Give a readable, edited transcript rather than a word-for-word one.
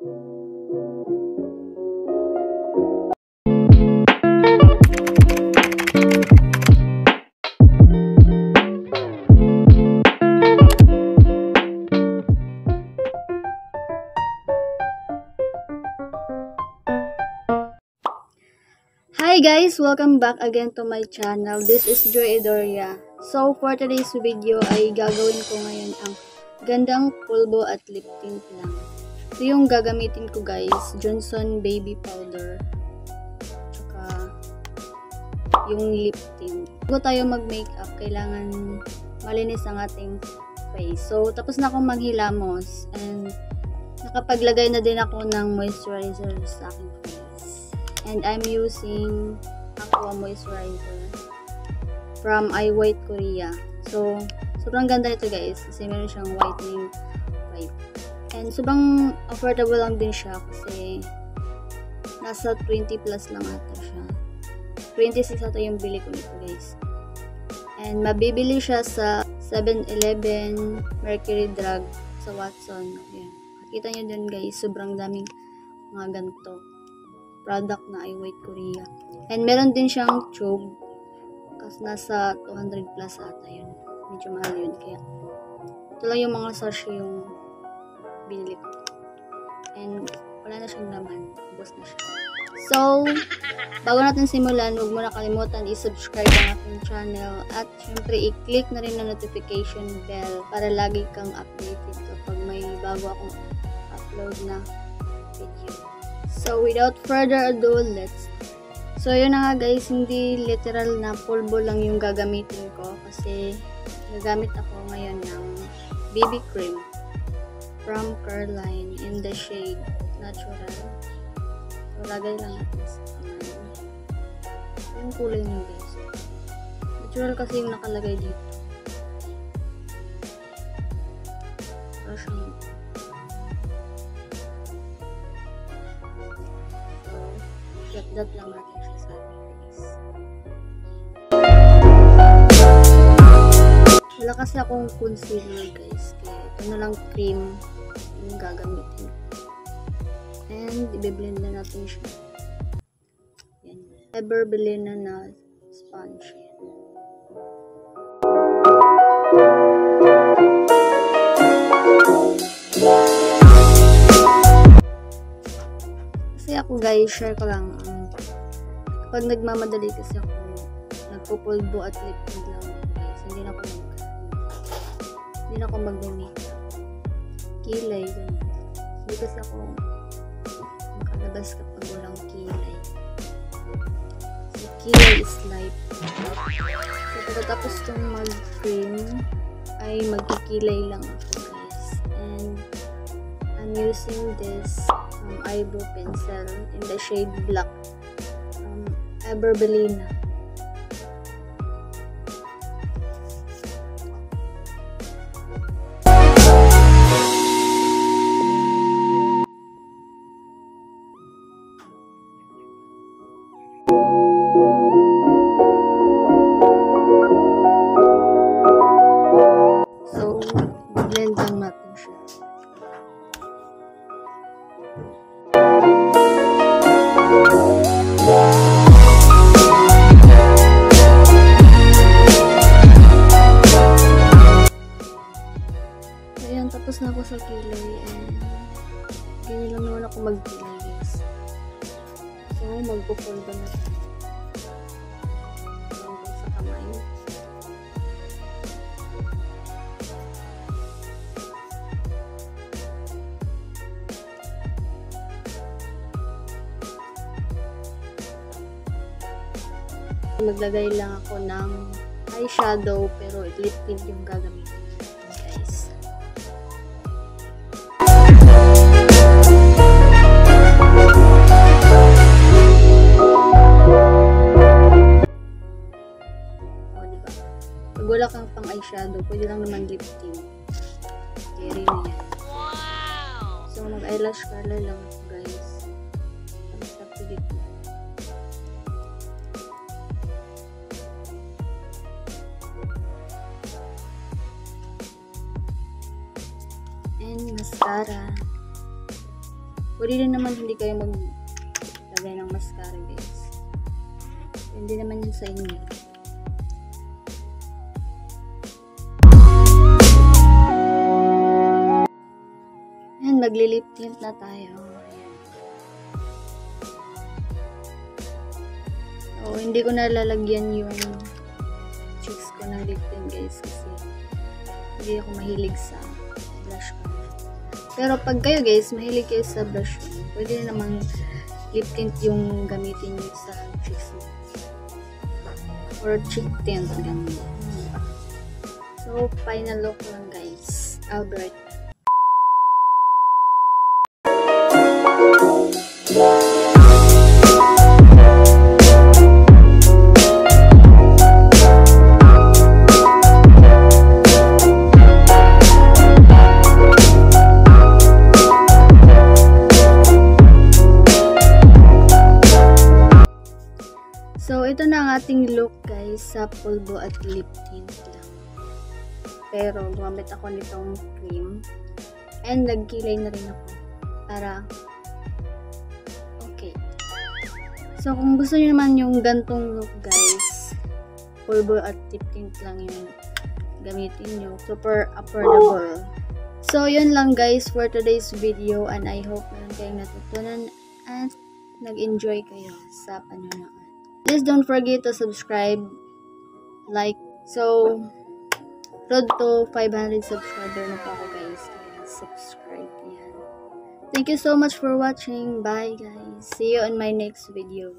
Hi guys! Welcome back again to my channel. This is Joy Edoria. So for today's video ay gagawin ko ngayon ang gandang pulbo at lip tint lang. Ito yung gagamitin ko guys, Johnson Baby Powder. Tsaka yung lip tint. Bago tayo mag makeup, kailangan malinis ang ating face. So tapos na akong maghilamos and nakapaglagay na din ako ng moisturizer sa aking face. And I'm using Aqua Moisturizer from iWhite Korea. So, sobrang ganda ito guys kasi meron siyang whitening wipe. And sobrang affordable lang din siya kasi nasa 20 plus lang ata siya. 26 ata yung bili ko nito guys. And mabibili siya sa 7-Eleven, Mercury Drug, sa Watson. Ayan. Makita nyo din guys, sobrang daming mga ganito product na iWhite Korea. And meron din siyang tube kasi nasa 200 plus ata yun. Medyo mahal yun. Kaya ito lang yung mga sachet yung binili ko. And wala na siyang laman. Ubos na siya. So, bago natin simulan, huwag mo na kalimutan i-subscribe ang aking channel. At syempre, i-click na rin ang notification bell para lagi kang updated kapag may bago akong upload na video. So, without further ado, So, yun na nga guys, hindi literal na pulbo lang yung gagamitin ko kasi gagamit ako ngayon ng BB cream from Careline in the shade Natural. So, lagay lang natin sa kamay. Yung kulay niya guys. Natural kasi yung nakalagay dito. Para siyang dat lang natin siya sa face. Wala kasi akong concealer guys. Kaya ito na lang cream yung gagamitin. And i-blend na natin siya. Yan. Ever-Belina na sponge. Kasi ako guys, share ko lang kapag nagmamadali kasi ako nagpupulbo at lip tint lang guys, hindi na ako mag-makeup kilay ganun. Hindi kasi ako makalabas kapag walang kilay kasi kilay is life. So pagkatapos kong mag-cream ay magkikilay lang ako guys, and I'm using this eyebrow pencil in the shade black from Ever-Belina. So, blend lang natin siya. Ayan, tapos na ako sa kilay and ganyan lang naman ako magkilay guys. So, magpupulbo na siya. Sa kamay. Maglagay lang ako ng eyeshadow pero lip tint yung gagamitin guys. O diba? Pag wala kang pang eyeshadow, pwede lang naman lip tint. Carry na yan. So mag eyelash color lang ako guys. Sa pilit. And mascara. Pwede din naman hindi kayo maglagay ng mascara, guys. Hindi naman yun sa inyo. Ayan, magli-lip tint na tayo. So, hindi ko nalalagyan yung cheeks ko ng lip tint, guys, kasi hindi ako mahilig sa blush ko. Pero pag kayo, guys, mahilig kayo sa blush ko, pwede naman lip tint yung gamitin nyo sa cheeks mo. Or cheek tint, ganun. So, final look lang, guys. I'll be right back. So, ito na ang ating look, guys, sa pulbo at lip tint lang. Pero, gumamit ako nitong cream. And, nagkilay na rin ako. Para, okay. So, kung gusto nyo naman yung gantong look, guys, pulbo at lip tint lang yung gamitin nyo. Super affordable. So, yun lang, guys, for today's video. And I hope meron kayong natutunan at nag-enjoy kayo sa panonood. Please don't forget to subscribe, like. So, road to 500 subscriber na po ako, guys. Kaya subscribe yan. Thank you so much for watching. Bye, guys. See you on my next video.